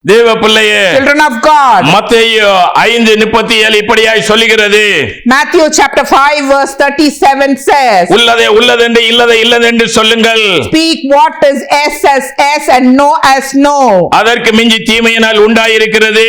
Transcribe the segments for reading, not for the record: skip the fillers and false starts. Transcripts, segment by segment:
தேவ பிள்ளையே, children of God. மத்தேயு 5:37 இப்படியாய் சொல்லுகிறது. Matthew chapter 5 verse 37 says, உள்ளதே உள்ளதென்று இல்லதை இல்லதென்று சொல்லுங்கள். Speak what is yes as yes and no as no. அதற்கு மிஞ்சி தீமையினால் உண்டாயிருக்கிறது.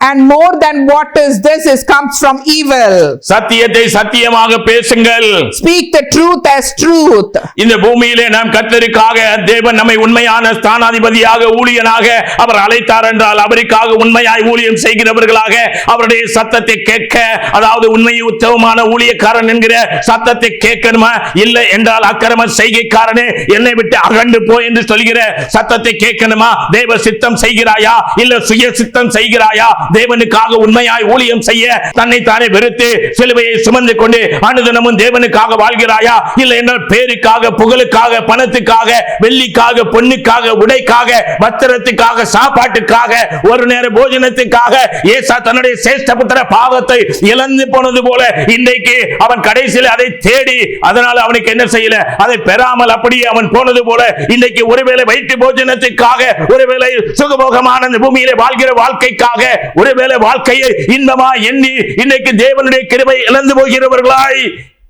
And more than what is this is comes from evil. சத்தியத்தை சத்தியமாக பேசுங்கள். Speak the truth as truth. இந்த பூமியிலே நாம் கர்த்தருக்காக தேவன் நம்மை உண்மையான ஸ்தானாதிபதியாக ஊழியனாக அவர் அழைத்தார் என்றால் அவருக்காக உண்மையாய் ஊழியம் செய்கிறவர்களாக அவருடைய சத்தத்தை கேட்க, அதாவது உண்மை உத்தமமான ஊழியக்காரன் என்கிற சத்தத்தை கேட்கணுமா? இல்லை என்றால் அக்கிரம செய்கைக்காரனே என்னை விட்டு அகன்று போ என்று சொல்கிற சத்தத்தை கேட்கணுமா? தேவ சித்தம் செய்கிறாயா இல்ல சுய சித்தம் செய்கிறாயா? தேவனுக்காக உண்மையாய் ஊழியம் செய்ய தன்னை தானே வெறுத்து சிலுவையை சுமந்து கொண்டு அனுதினமும் தேவனுக்காக வாழ்கிறாயா? இல்லை என்றால் பேருக்காக, புகழுக்காக, பணத்துக்காக, வெள்ளிக்காக, பொன்னுக்காக, உடைக்காக, வஸ்திரத்துக்காக, சாப்பாட்டுக்காக, ஒரு நேர போஜனத்துக்காக ஏசா தன்னுடைய சேஷ்டபுத்திர பாவத்தை இழந்து போனது போல இன்றைக்கு அவன் கடைசியில் அதை தேடி, அதனால அவனுக்கு என்ன செய்யல, அதை பெறாமல் அப்படியே அவன் போனது போல இன்றைக்கு ஒருவேளை வயிற்று போஜனத்துக்காக, ஒருவேளை சுகபோகமான இந்த பூமியிலே வாழ்கிற வாழ்க்கைக்காக, ஒருவேளை வாழ்க்கையை இன்பமா எண்ணி இன்றைக்கு தேவனுடைய கிருபை இழந்து போகிறவர்களாய்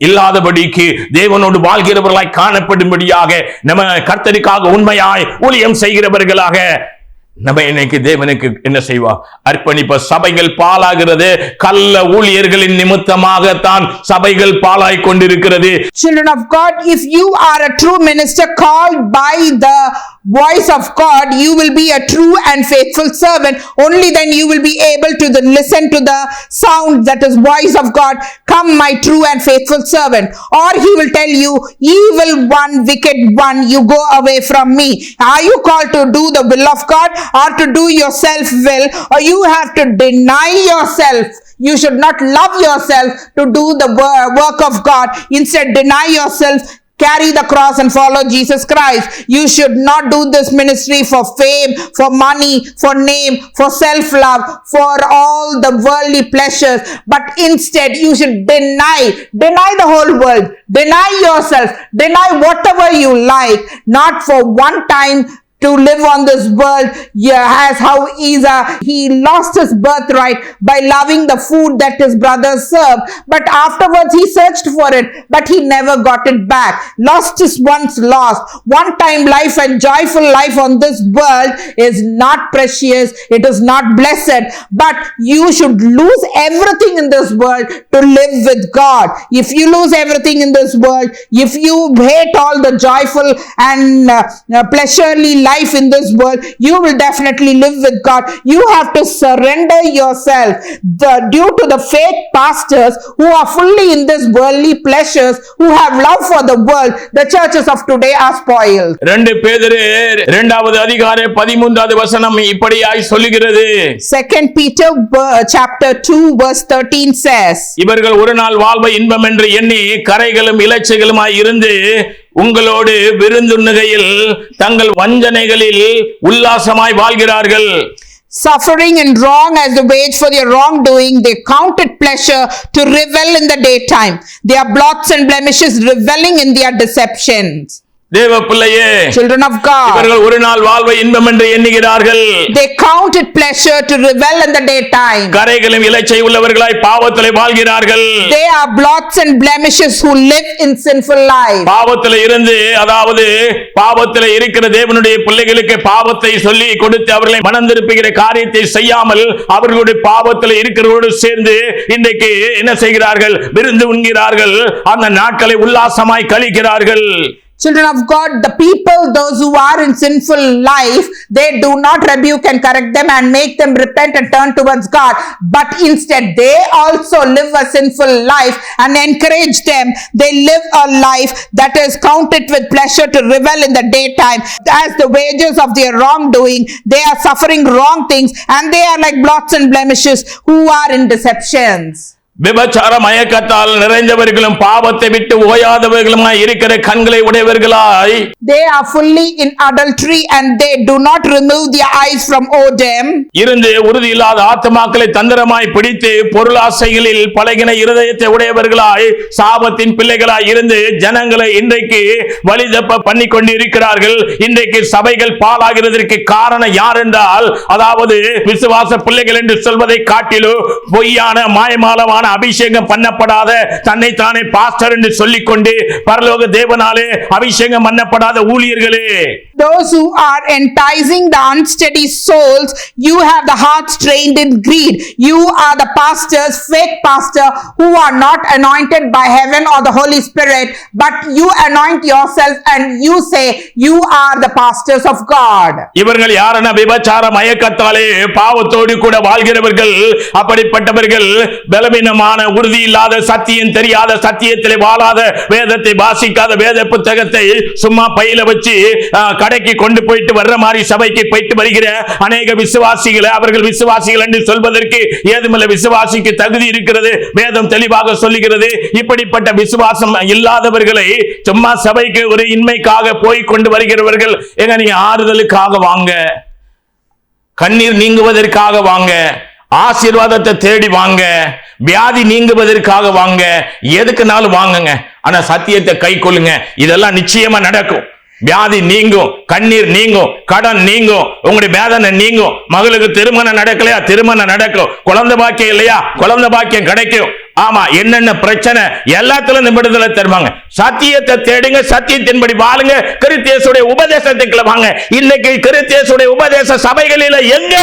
இல்லாதபடிக்கு தேவனோடு வாழ்கிறவர்களாய் காணப்படும்படியாக நம்ம கர்த்தருக்காக உண்மையாய் ஊழியம் செய்கிறவர்களாக நம்ம இன்னைக்கு தேவனுக்கு என்ன செய்வா? அர்ப்பணிப்ப. சபைகள் பாழாகிறது கள்ள ஊழியர்களின் நிமித்தமாகத்தான் சபைகள் பாழாய் கொண்டிருக்கிறது. Children of God, if you are a true minister called by the voice of God, you will be a true and faithful servant. Only then you will be able to listen to the sound that is voice of God. Come, my true and faithful servant. Or he will tell you, evil one, wicked one, you go away from me. Are you called to do the will of God or to do your self will? Or you have to deny yourself. You should not love yourself to do the work of God. Instead, deny yourself, carry the cross and follow Jesus Christ. You should not do this ministry for fame, for money, for name, for self-love, for all the worldly pleasures. But instead, you should deny the whole world. Deny yourself. Deny whatever you like. Not for one time to live on this world, as how he lost his birthright by loving the food that his brothers served, but afterwards he searched for it, but he never got it back. Lost is once lost. One time life and joyful life on this world is not precious, it is not blessed, but you should lose everything in this world to live with God. If you lose everything in this world, if you hate all the joyful and pleasurely life in this world, you will definitely live with God. You have to surrender yourself. Due to the fake pastors who are fully in this worldly pleasures, who have love for the world, the churches of today are spoiled. 2 பேதுரு 2வது அதிகாரம் 13வது வசனம் இப்படியாய் சொல்லுகிறது. 2 Peter chapter 2 verse 13 says, இவர்கள் ஒரு நாள் வாழ்வை இன்பம் என்று எண்ணி கரைகளும் இலச்சைகளுமாய் இருந்து உங்களோடு விருந்துண்ணுகையில் தங்கள் வஞ்சனைகளில் உல்லாசமாய் வாழ்கிறார்கள். Suffering and wrong as the wage for their wrongdoing, they count it pleasure to revel in the daytime. Their blots and blemishes reveling in their deceptions. தேவ பிள்ளையே, children of God, இவர்கள் ஒரு நாள் வாழ்வை இன்பம் என்று எண்ணுகிறார்கள். They count it pleasure to revel in the daytime. கரைகளும் இலச்சை உள்ளவர்களாய் பாவத்திலே வாழ்கிறார்கள். They are blots and blemishes who live in sinful life. பாவத்திலே இருந்து, அதாவது பாவத்திலே இருக்கிற தேவனுடைய பிள்ளைகளுக்கு பாவத்தை சொல்லி கொடுத்து அவர்களை மனம் திருப்புகிற காரியத்தை செய்யாமல் அவர்களுடைய பாவத்திலே இருக்கிறவரோடு சேர்ந்து இன்றைக்கு என்ன செய்கிறார்கள்? விருந்து உண்கிறார்கள். அந்த நாட்களை உல்லாசமாய் கழிக்கிறார்கள். Children of God, the people, those who are in sinful life, they do not rebuke and correct them and make them repent and turn towards God. But instead, they also live a sinful life and encourage them. They live a life that is counted with pleasure to revel in the daytime. As the wages of their wrongdoing, they are suffering wrong things and they are like blots and blemishes who are in deceptions. விபச்சார மயக்கத்தால் நிறைந்தவர்களும் பாவத்தை விட்டு ஓயாதவர்களுமாய் இருக்கிற கண்களை உடையவர்களாய், they are fully in adultery and they do not remove their eyes from Odem. இருந்து உறுதி இல்லாத ஆத்துமாக்களை தந்திரமாய் பிடித்து பொருளாசைகளில் பழகின இருதயத்தை உடையவர்களாய் சாபத்தின் பிள்ளைகளாய் இருந்து ஜனங்களை இன்றைக்கு வழிதப்ப பண்ணி கொண்டிருக்கிறார்கள். இன்றைக்கு சபைகள் பாழாகிறதற்கு காரணம் யார் என்றால், அதாவது விசுவாச பிள்ளைகள் என்று சொல்வதை காட்டிலும் பொய்யான மாயமாலமான அபிஷேகம் பண்ணப்படாத தன்னைத்தானே பாஸ்டர் என்று சொல்லிக்கொண்டு பரலோக தேவனாலே அபிஷேகம் பண்ணப்படாத ஊழியர்களே, those who are enticing the unsteady souls, you have the hearts trained in greed. You are the pastors, fake pastor, who are not anointed by heaven or the Holy Spirit, but you anoint yourself and you say you are the pastors of God. இவர்கள் யாரன விபச்சார மயக்கத்தாலே பாவத்தோடு கூட வாழ்கிறவர்கள். அப்படிப்பட்டவர்கள் பலவீனமான உறுதி இல்லாத சத்தியம் தெரியாத சத்தியத்திலே வாழாத வேதத்தை வாசிக்காத வேத புத்தகத்தை சும்மா பையில வச்சு கடைக்கு கொண்டு போயிட்டு வர்ற மாதிரி சபைக்கு போயிட்டு வருகிற அநேக விசுவாசிகளை அவர்கள் விசுவாசிகள் என்று சொல்வதற்கு ஏதுமில்லை. விசுவாசிக்கு தகுதி இருக்கிறது, வேதம் தெளிவாக சொல்லுகிறது. இப்படிப்பட்ட விசுவாசம் இல்லாதவர்களை சும்மா சபைக்கு ஒரு இன்மைக்காக போய் கொண்டு வருகிறவர்கள். எங்க நீங்க ஆறுதலுக்காக வாங்க, கண்ணீர் நீங்குவதற்காக வாங்க, ஆசீர்வாதத்தை தேடி வாங்க, வியாதி நீங்குவதற்காக வாங்க, எதுக்குனாலும் வாங்குங்க. ஆனா சத்தியத்தை கை கொள்ளுங்க. இதெல்லாம் நிச்சயமா நடக்கும். வியாதி நீங்கும், கண்ணீர் நீங்கும், கடன் நீங்கும், உங்களுடைய வேதனை நீங்கும். மகளுக்கு திருமணம் நடக்கலையா, திருமணம் நடக்கும். குழந்தை பாக்கியம் இல்லையா, குழந்தை பாக்கியம் கிடைக்கும். ஆமா, என்னென்ன பிரச்சனை எல்லாத்திலும் விடுதலை தருவாங்க. சத்தியத்தை தேடுங்க, சத்தியத்தின்படி வாழுங்க, கிறிஸ்து இயேசுவுடைய உபதேசத்துக்குள்ள வாங்க. இன்னைக்கு கிறிஸ்து இயேசுவுடைய உபதேச சபைகளில எங்க